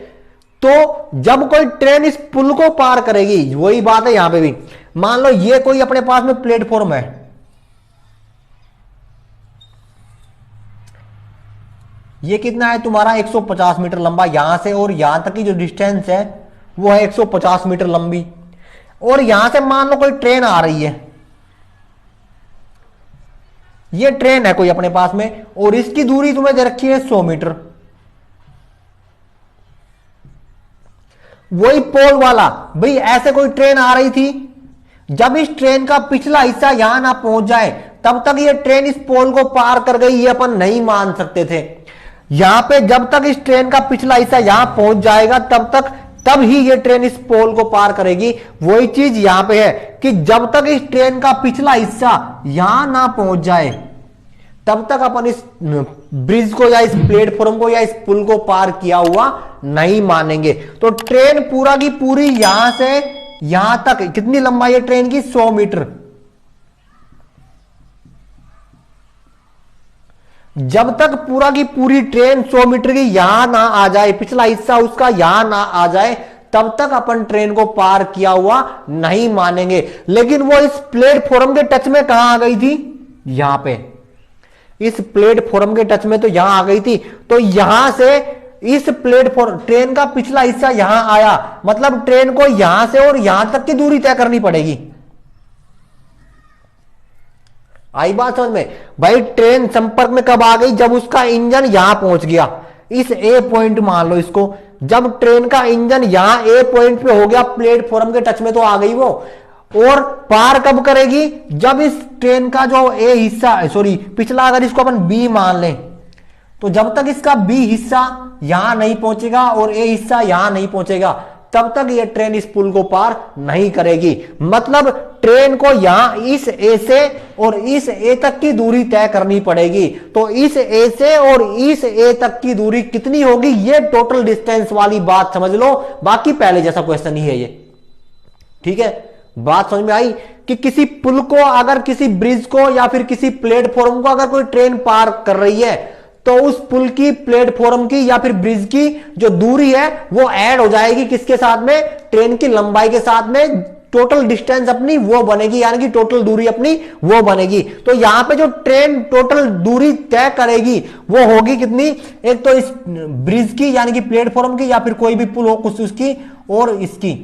तो जब कोई ट्रेन इस पुल को पार करेगी, वही बात है यहां पे भी। मान लो ये कोई अपने पास में प्लेटफॉर्म है, ये कितना है तुम्हारा 150 मीटर लंबा, यहां से और यहां तक की जो डिस्टेंस है वो है 150 मीटर लंबी। और यहां से मान लो कोई ट्रेन आ रही है, ये ट्रेन है कोई अपने पास में, और इसकी दूरी तुम्हें दे रखी है 100 मीटर। वही पोल वाला, भाई ऐसे कोई ट्रेन आ रही थी, जब इस ट्रेन का पिछला हिस्सा यहां ना पहुंच जाए, तब तक ये ट्रेन इस पोल को पार कर गई, ये अपन नहीं मान सकते थे। यहां पे जब तक इस ट्रेन का पिछला हिस्सा यहां पहुंच जाएगा, तब ही ये ट्रेन इस पोल को पार करेगी। वही चीज यहां पे है कि जब तक इस ट्रेन का पिछला हिस्सा यहां ना पहुंच जाए, तब तक अपन इस ब्रिज को या इस प्लेटफॉर्म को या इस पुल को पार किया हुआ नहीं मानेंगे। तो ट्रेन पूरा की पूरी यहां से यहां तक, कितनी लंबाई है ट्रेन की, 100 मीटर। जब तक पूरा की पूरी ट्रेन 100 मीटर की यहां ना आ जाए, पिछला हिस्सा उसका यहां ना आ जाए, तब तक अपन ट्रेन को पार किया हुआ नहीं मानेंगे। लेकिन वो इस प्लेटफॉर्म के टच में कहां आ गई थी, यहां पे, इस प्लेटफॉर्म के टच में तो यहां आ गई थी। तो यहां से इस प्लेटफॉर्म, ट्रेन का पिछला हिस्सा यहां आया, मतलब ट्रेन को यहां से और यहां तक की दूरी तय करनी पड़ेगी। आई बात समझ में? भाई ट्रेन संपर्क में कब आ गई, जब उसका इंजन यहां पहुंच गया, इस ए पॉइंट मान लो इसको। जब ट्रेन का इंजन यहां ए पॉइंट पे हो गया, प्लेटफॉर्म के टच में तो आ गई वो। और पार कब करेगी, जब इस ट्रेन का जो ए हिस्सा, सॉरी पिछला, अगर इसको अपन बी मान लें, तो जब तक इसका बी हिस्सा यहां नहीं पहुंचेगा और ए हिस्सा यहां नहीं पहुंचेगा, तब तक ये ट्रेन इस पुल को पार नहीं करेगी। मतलब ट्रेन को यहां इस ए से और इस ए तक की दूरी तय करनी पड़ेगी। तो इस ए से और इस ए तक की दूरी कितनी होगी, ये टोटल डिस्टेंस वाली बात समझ लो। बाकी पहले जैसा क्वेश्चन ही है ये। ठीक है, बात समझ में आई कि किसी पुल को, अगर किसी ब्रिज को या फिर किसी प्लेटफॉर्म को अगर कोई ट्रेन पार कर रही है, तो उस पुल की, प्लेटफॉर्म की या फिर ब्रिज की जो दूरी है वो ऐड हो जाएगी किसके साथ में, ट्रेन की लंबाई के साथ में। टोटल डिस्टेंस अपनी वो बनेगी, यानी कि टोटल दूरी अपनी वो बनेगी। तो यहां पे जो ट्रेन टोटल दूरी तय करेगी वो होगी कितनी, एक तो इस ब्रिज की यानी कि प्लेटफॉर्म की, या फिर कोई भी पुल हो कुछ उसकी, और इसकी,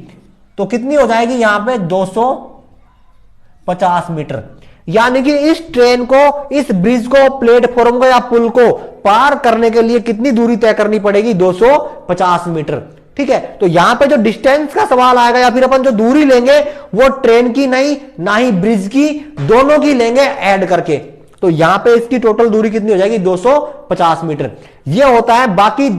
तो कितनी हो जाएगी यहां पे 250 मीटर। यानी कि इस ट्रेन को, इस ब्रिज को, प्लेटफॉर्म को या पुल को पार करने के लिए कितनी दूरी तय करनी पड़ेगी, 250 मीटर। ठीक है, तो यहां पे जो डिस्टेंस का सवाल आएगा या फिर अपन जो दूरी लेंगे वो ट्रेन की नहीं ना ही ब्रिज की, दोनों की लेंगे ऐड करके। तो यहां पे इसकी टोटल दूरी कितनी हो जाएगी 250 मीटर। ये होता है, बाकी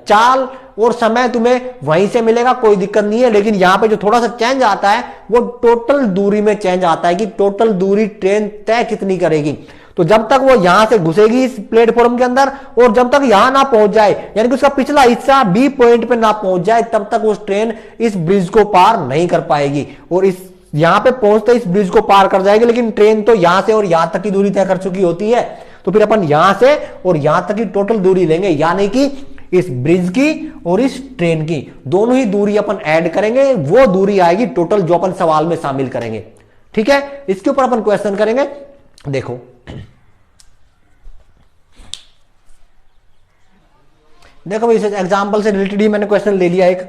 चाल और समय तुम्हें वहीं से मिलेगा, कोई दिक्कत नहीं है। लेकिन यहां पे जो थोड़ा सा चेंज आता है वो टोटल दूरी में चेंज आता है कि टोटल दूरी ट्रेन तय कितनी करेगी। तो जब तक वो यहां से घुसेगी इस प्लेटफॉर्म के अंदर और जब तक यहां ना पहुंच जाए, यानी कि उसका पिछला हिस्सा बी पॉइंट पे ना पहुंच जाए, तब तक वो ट्रेन इस ब्रिज को पार नहीं कर पाएगी। और इस यहां पे पहुंचते इस ब्रिज को पार कर जाएगी, लेकिन ट्रेन तो यहां से और यहां तक की दूरी तय कर चुकी होती है। तो फिर अपन यहां से और यहां तक की टोटल दूरी लेंगे, यानी कि इस ब्रिज की और इस ट्रेन की दोनों ही दूरी अपन ऐड करेंगे, वो दूरी आएगी टोटल जो अपन सवाल में शामिल करेंगे। ठीक है, इसके ऊपर अपन क्वेश्चन करेंगे। देखो देखो इस एग्जाम्पल से रिलेटेड ही मैंने क्वेश्चन ले लिया एक।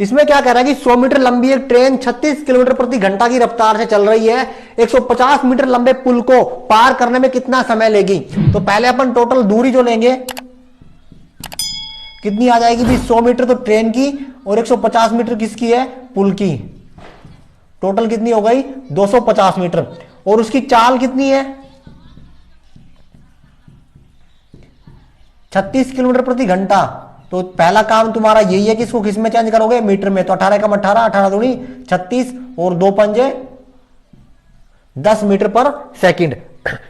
इसमें क्या कह रहा है कि 100 मीटर लंबी एक ट्रेन 36 किलोमीटर प्रति घंटा की रफ्तार से चल रही है, 150 मीटर लंबे पुल को पार करने में कितना समय लेगी। तो पहले अपन टोटल दूरी जो लेंगे कितनी आ जाएगी भी, 100 मीटर तो ट्रेन की और 150 मीटर किसकी है, पुल की। टोटल कितनी हो गई 250 मीटर। और उसकी चाल कितनी है 36 किलोमीटर प्रति घंटा। तो पहला काम तुम्हारा यही है कि इसको किस में चेंज करोगे, मीटर में। तो 18 कम 18, 18 दूनी 36 और 2 पंजे 10 मीटर पर सेकंड,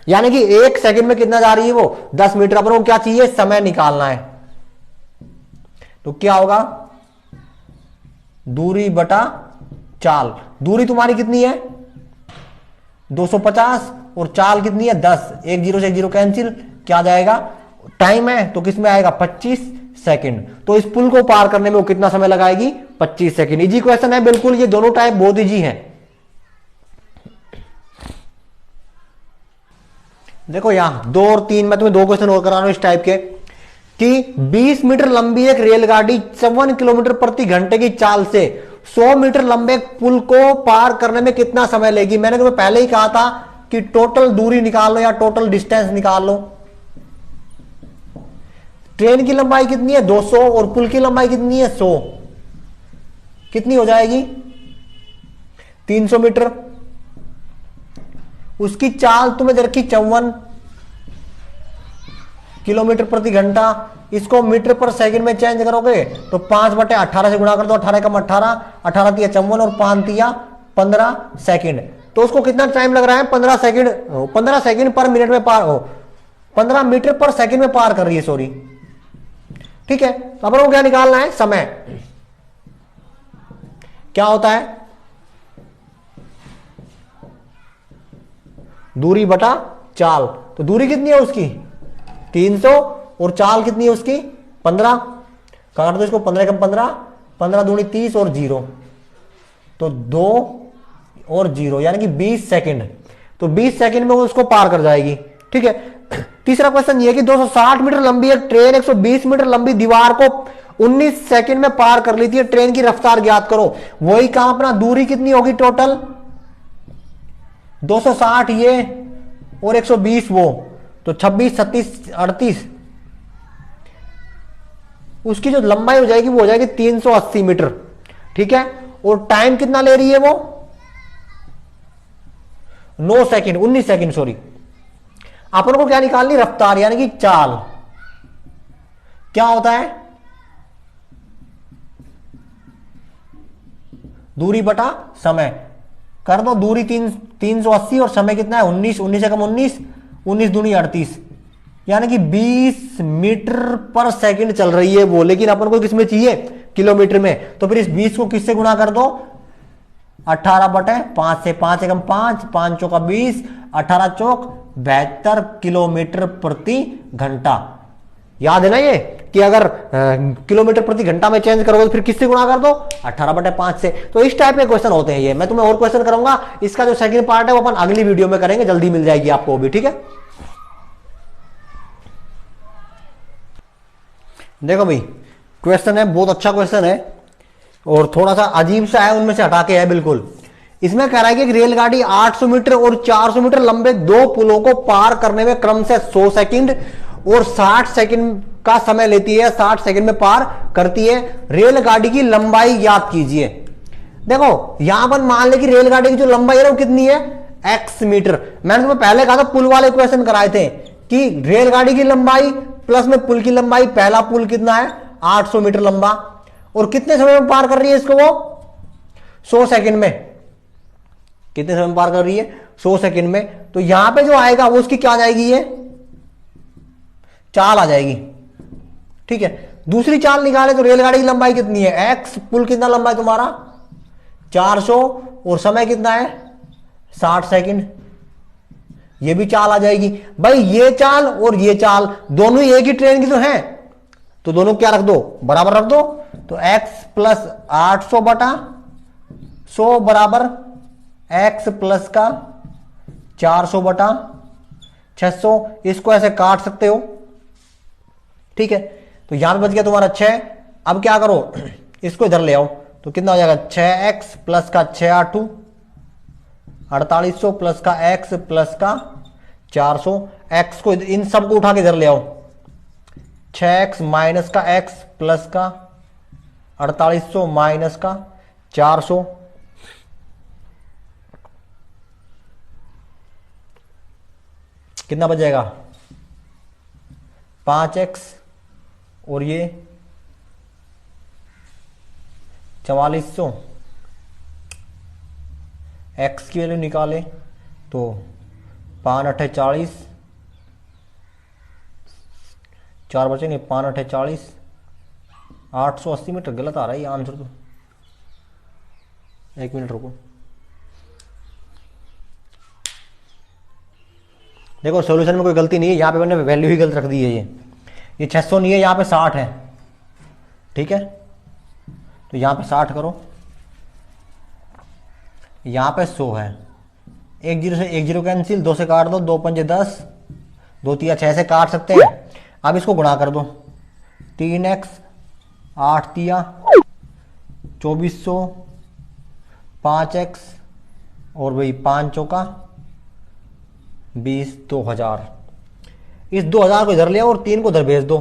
यानी कि एक सेकंड में कितना जा रही है वो 10 मीटर। अपन को क्या चाहिए, समय निकालना है। तो क्या होगा, दूरी बटा चाल। दूरी तुम्हारी कितनी है 250 और चाल कितनी है 10, एक जीरो से एक जीरो कैंसिल, क्या जाएगा, टाइम है तो किस में आएगा 25 सेकंड। तो इस पुल को पार करने में वो कितना समय लगाएगी 25 सेकंड। इजी क्वेश्चन है बिल्कुल, ये दोनों टाइप बहुत इजी हैं। देखो यहां 2 और 3 मैं तुम्हें 2 क्वेश्चन और करा रहा हूं इस टाइप के कि 20 मीटर लंबी एक रेलगाड़ी 54 किलोमीटर प्रति घंटे की चाल से 100 मीटर लंबे पुल को पार करने में कितना समय लेगी। मैंने तुम्हें पहले ही कहा था कि टोटल दूरी निकाल लो या टोटल डिस्टेंस निकाल लो। ट्रेन की लंबाई कितनी है 200 और पुल की लंबाई कितनी है 100, कितनी हो जाएगी 300 मीटर। उसकी चाल तुम्हें दे रखी 54 किलोमीटर प्रति घंटा। इसको मीटर पर सेकंड में चेंज करोगे तो 5/18 से गुणा कर दो, 18 कम 18, 18 तिया 54 और 5 तिया 15 सेकंड। तो उसको कितना टाइम लग रहा है 15 सेकंड, 15 सेकंड पर मिनट में पार हो, 15 मीटर पर सेकंड में पार कर रही है, सॉरी। ठीक है, तो अपन को क्या निकालना है, समय। क्या होता है दूरी बटा चाल। तो दूरी कितनी है उसकी 300 और चाल कितनी है उसकी 15। काट दो इसको, 15 कम 15, 15 दूनी 30 और 0, तो 2 और 0 यानी कि 20 सेकंड। तो 20 सेकंड में वो उसको पार कर जाएगी। ठीक है, तीसरा क्वेश्चन ये कि 260 मीटर लंबी एक ट्रेन 120 मीटर लंबी दीवार को 19 सेकंड में पार कर लेती है, ट्रेन की रफ्तार ज्ञात करो। वही काम अपना, दूरी कितनी होगी टोटल 260 ये और 120 वो, तो 26, 37, 38। उसकी जो लंबाई हो जाएगी वो हो जाएगी 380 मीटर। ठीक है, और टाइम कितना ले रही है वो 9 सेकंड, 19 सेकंड सॉरी। अपन को क्या निकालनी, रफ्तार यानी कि चाल। क्या होता है दूरी बटा समय। कर दो, दूरी 380 और समय कितना है 19, 19 से कम 19, 19 दूनी 38, यानी कि 20 मीटर पर सेकंड चल रही है वो। लेकिन अपन को किसमें चाहिए, किलोमीटर में। तो फिर इस 20 को किससे गुणा कर दो, 18/5 से, 5 एकम 5, 5 चौका 20, 18 चौक 72 किलोमीटर प्रति घंटा। याद है ना ये कि अगर किलोमीटर प्रति घंटा में चेंज करोगे तो फिर किससे गुणा कर दो 18/5 से। तो इस टाइप के क्वेश्चन होते हैं ये। मैं तुम्हें और क्वेश्चन करूंगा, इसका जो सेकंड पार्ट है वो अपन अगली वीडियो में करेंगे, जल्दी मिल जाएगी आपको भी। ठीक है, देखो भाई क्वेश्चन है, बहुत अच्छा क्वेश्चन है और थोड़ा सा अजीब सा है, उनमें से हटा के है बिल्कुल। इसमें कह रहा है कि रेलगाड़ी 800 मीटर और 400 मीटर लंबे 2 पुलों को पार करने में क्रम से 100 सेकंड और 60 सेकंड का समय लेती है, 60 सेकंड में पार करती है। रेलगाड़ी की लंबाई ज्ञात कीजिए। देखो यहां पर मान ले कि रेलगाड़ी की जो लंबाई है वो कितनी है, x मीटर। मैंने तुम्हें पहले कहा था, पुल वाले क्वेश्चन कराए थे कि रेलगाड़ी की लंबाई प्लस में पुल की लंबाई। पहला पुल कितना है, 800 मीटर लंबा, और कितने समय में पार कर रही है इसको वो, 100 सेकंड में। कितने समय में पार कर रही है, 100 सेकंड में। तो यहां पे जो आएगा वो उसकी क्या आ जाएगी, ये चाल आ जाएगी। ठीक है, दूसरी चाल निकाले तो रेलगाड़ी की लंबाई कितनी है, x, पुल कितना लंबा है तुम्हारा 400, और समय कितना है 60 सेकंड। ये भी चाल आ जाएगी। भाई ये चाल और ये चाल दोनों ही एक ही ट्रेन की तो हैं, तो दोनों क्या रख दो, बराबर रख दो। तो x प्लस 800 बटा 100 बराबर x प्लस का 400 बटा 600। इसको ऐसे काट सकते हो। ठीक है, तो यहां पे बच गया तुम्हारा 6। अब क्या करो, इसको इधर ले आओ, तो कितना हो जाएगा, 6x प्लस का 6 8 4800 प्लस का x प्लस का 400। x को इन सबको उठा के इधर ले आओ, 6x माइनस का x प्लस का 4800 माइनस का 400। कितना बच जाएगा, 5x, और ये 4400। x की वैल्यू निकाले तो 5 8 40, 4 बचेंगे, 5 8 40, 880 मीटर। गलत आ रहा है ये आंसर तो, 1 मिनट रुको। देखो सॉल्यूशन में कोई गलती नहीं है, यहां पे मैंने वैल्यू ही गलत रख दी है। ये 600 नहीं है, यहां पे 60 है। ठीक है, तो यहां पे 60 करो, यहां पे 100 है। 1 0 से 1 0 कैंसिल, 2 से काट दो, 2 पंजे 10, 2 तिया 6 से काट सकते हैं। अब इसको गुणा कर दो, 3x 8 तिया 2400, 5x और भाई 5 चौका 20, 2000। इस 2000 को इधर ले आओ और 3 को इधर भेज दो।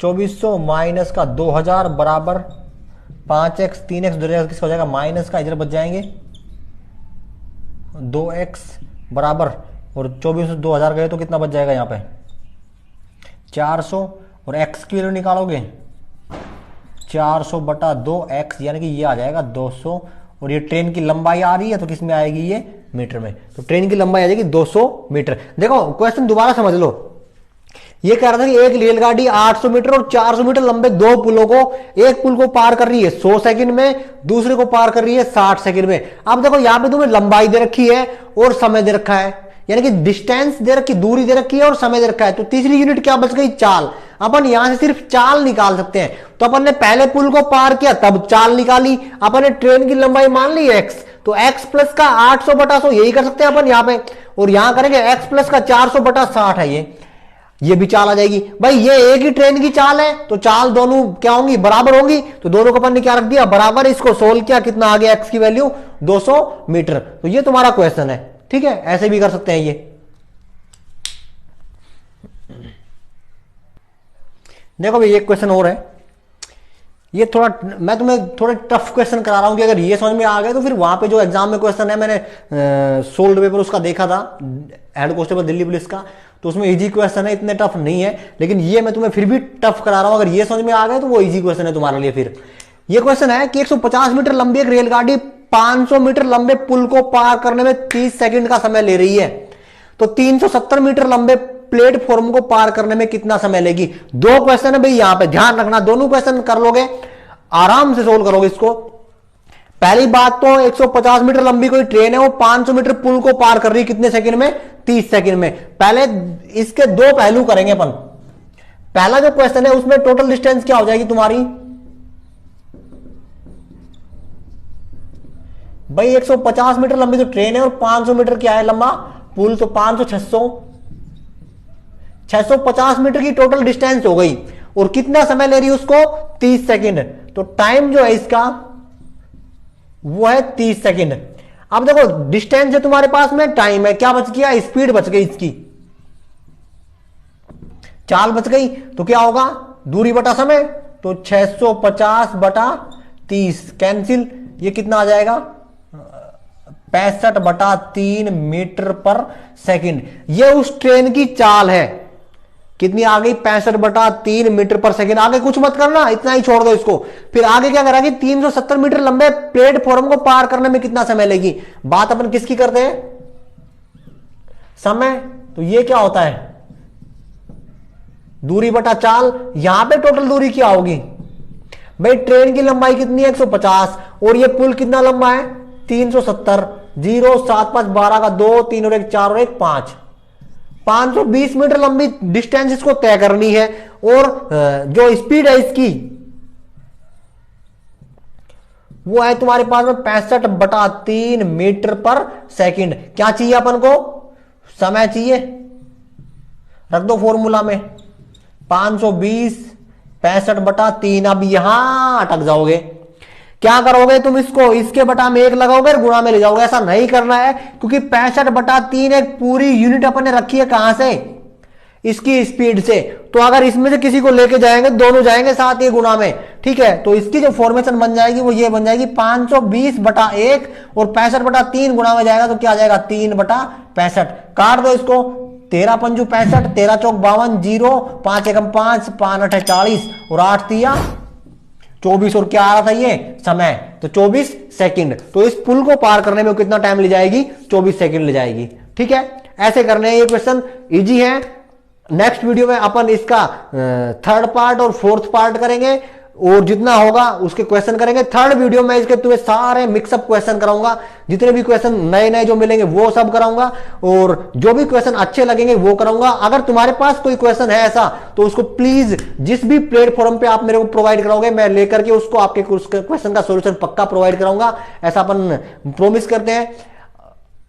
2400 माइनस का 2000 बराबर 5x, 3x उधर किसका हो जाएगा, माइनस का, इधर बच जाएंगे 2x बराबर, और 2400 2000 गए तो कितना बच जाएगा यहाँ पे 400, और x की वैल्यू निकालोगे 400 बटा 2x, यानी कि ये आ जाएगा 200। और ये ट्रेन की लंबाई आ रही है तो किस में आएगी, ये मीटर में। तो ट्रेन की लंबाई आ जाएगी 200 मीटर। देखो क्वेश्चन दोबारा समझ लो, ये कह रहा था कि एक रेलगाड़ी 800 मीटर और 400 मीटर लंबे दो पुलों को, एक पुल को पार कर रही है 100 सेकंड में, दूसरे को पार कर रही है 60 सेकंड में। अब देखो यहां पे तुम्हें लंबाई दे रखी है और समय दे रखा है, यानी कि डिस्टेंस दे रखी, दूरी दे रखी है और समय दे रखा है। तो तीसरी यूनिट क्या बच गई, चाल। अपन यहां से सिर्फ चाल निकाल सकते हैं। तो अपन ने पहले पुल को पार किया तब चाल निकाली, अपन ने ट्रेन की लंबाई मान ली x, तो x प्लस का 800 बटा 100 यही कर सकते हैं अपन यहां पे, और यहां करेंगे x प्लस का 400 बटा 60 है ये भी चाल आ जाएगी। भाई ये एक ही ट्रेन की चाल है तो चाल दोनों क्या होंगी, बराबर होंगी। तो दोनों को अपन ने क्या रख दिया, बराबर। इसको सोल्व किया, कितना आ गया x की वैल्यू 200 मीटर। तो ये तुम्हारा क्वेश्चन है। ठीक है, ऐसे भी कर सकते हैं ये। देखो भाई एक क्वेश्चन और है, ये थोड़ा मैं तुम्हें थोड़े टफ क्वेश्चन करा रहा हूं कि अगर ये समझ में आ गए तो फिर वहां पे जो एग्जाम में क्वेश्चन है, मैंने सोल्ड पेपर उसका देखा था हेड कांस्टेबल दिल्ली पुलिस का, तो उसमें इजी क्वेश्चन है, इतने टफ नहीं है। लेकिन ये मैं तुम्हें फिर भी टफ करा रहा हूं, अगर ये समझ में आ गए तो वो इजी क्वेश्चन है तुम्हारे लिए। फिर ये क्वेश्चन है कि 150 मीटर लंबी एक रेलगाड़ी 500 मीटर लंबे पुल को पार करने में 30 सेकंड का समय ले रही है, तो 370 मीटर लंबे प्लेटफॉर्म को पार करने में कितना समय लेगी। दो क्वेश्चन है भाई, यहां पे ध्यान रखना, दोनों क्वेश्चन कर लोगे, आराम से सोल्व करोगे इसको। पहली बात तो 150 मीटर लंबी कोई ट्रेन है, वो 500 मीटर पुल को पार कर रही है कितने सेकंड में, 30 सेकंड में। पहले इसके दो पहलू करेंगे अपन। पहला जो क्वेश्चन है उसमें टोटल डिस्टेंस क्या हो जाएगी तुम्हारी, भाई 150 मीटर लंबी तो ट्रेन है और 500 मीटर क्या है लंबा पुल, तो 500 650 मीटर की टोटल डिस्टेंस हो गई, और कितना समय ले रही है उसको, 30 सेकंड। तो टाइम जो है इसका वो है 30 सेकंड। अब देखो डिस्टेंस है तुम्हारे पास में, टाइम है, क्या बच गया, स्पीड बच गई इसकी चाल बच गई तो क्या होगा, दूरी बटा समय, तो 650 बटा 30 कैंसिल, ये कितना आ जाएगा 65 बटा 3 मीटर पर सेकंड। ये उस ट्रेन की चाल है, कितनी आ गई 65 बटा 3 मीटर पर सेकंड। आगे कुछ मत करना, इतना ही छोड़ दो इसको। फिर आगे क्या करेंगे, 370 मीटर लंबे प्लेटफॉर्म को पार करने में कितना समय लेगी। बात अपन किसकी करते हैं, समय। तो ये क्या होता है, दूरी बटा चाल। यहां पे टोटल दूरी क्या होगी भाई, ट्रेन की लंबाई कितनी है 150, और ये पुल कितना लंबा है 370, 0 7 5 12 का 2 3 और 1 4 और 1 5, 520 मीटर लंबी डिस्टेंस इसको तय करनी है। और जो स्पीड है इसकी वो है तुम्हारे पास में 65 बटा 3 मीटर पर सेकंड। क्या चाहिए अपन को, समय चाहिए, रख दो फॉर्मूला में 520 65 बटा 3। अब यहां अटक जाओगे, क्या करोगे तुम, इसको इसके बटा में 1 लगाओगे और गुणा में ले जाओगे। ऐसा नहीं करना है, क्योंकि 65 बटा 3 एक पूरी यूनिट अपन ने रखी है, कहां से, इसकी स्पीड से। तो अगर इसमें से किसी को लेके जाएंगे, दोनों जाएंगे साथ ही गुणा में, ठीक है। तो इसकी जो फॉर्मेशन बन जाएगी वो ये बन जाएगी 520 बटा 1 और 65 बटा 3 गुणा में जाएगा तो क्या आ जाएगा 3 बटा 65। काट दो इसको, 13 पंजू 65, 13 चौक 52, 0 5 एकम 5 5 8 40 और 8 तिया 24 और क्या आ रहा था ये समय, तो 24 सेकंड। तो इस पुल को पार करने में कितना टाइम ले जाएगी, 24 सेकंड ले जाएगी, ठीक है। ऐसे करने हैं, ये क्वेश्चन इजी है। नेक्स्ट वीडियो में अपन इसका थर्ड पार्ट और फोर्थ पार्ट करेंगे और जितना होगा उसके क्वेश्चन करेंगे। थर्ड वीडियो में इसके तुम्हें सारे मिक्सअप क्वेश्चन कराऊंगा, जितने भी क्वेश्चन नए नए जो मिलेंगे वो सब कराऊंगा और जो भी क्वेश्चन अच्छे लगेंगे वो कराऊंगा। अगर तुम्हारे पास कोई क्वेश्चन है ऐसा तो उसको प्लीज जिस भी प्लेटफॉर्म पे आप मेरे को प्रोवाइड कराओगे मैं लेकर के उसको आपके क्वेश्चन का सोल्यूशन पक्का प्रोवाइड कराऊंगा, ऐसा अपन प्रॉमिस करते हैं।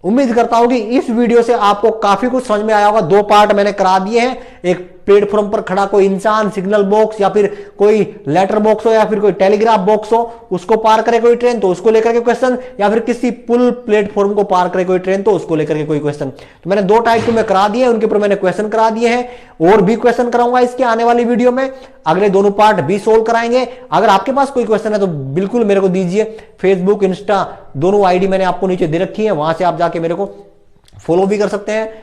उम्मीद करता हूं कि इस वीडियो से आपको काफी कुछ समझ में आया होगा। 2 पार्ट मैंने करा दिए हैं, एक प्लेटफॉर्म पर खड़ा कोई इंसान, सिग्नल बॉक्स या फिर कोई लेटर बॉक्स हो या फिर कोई टेलीग्राफ बॉक्स हो, उसको पार करे कोई ट्रेन तो उसको लेकर के क्वेश्चन, या फिर किसी पुल प्लेटफॉर्म को पार करे कोई ट्रेन तो उसको लेकर के कोई क्वेश्चन। तो मैंने 2 टाइप तुम्हें करा दिए, उनके ऊपर मैंने क्वेश्चन करा दिए हैं और भी क्वेश्चन कराऊंगा इसके आने वाली वीडियो में। अगले दोनों पार्ट भी सोल्व कराएंगे। अगर आपके पास कोई क्वेश्चन है तो बिल्कुल मेरे को दीजिए। फेसबुक, इंस्टा दोनों आईडी मैंने आपको नीचे दे रखी है, वहां से आप जाके मेरे को फॉलो भी कर सकते हैं।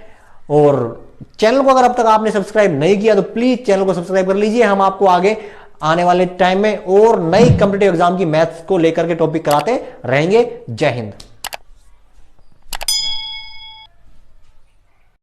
और चैनल को अगर अब तक आपने सब्सक्राइब नहीं किया तो प्लीज चैनल को सब्सक्राइब कर लीजिए। हम आपको आगे आने वाले टाइम में और नई कॉम्पिटिटिव एग्जाम की मैथ्स को लेकर के टॉपिक कराते रहेंगे। जय हिंद।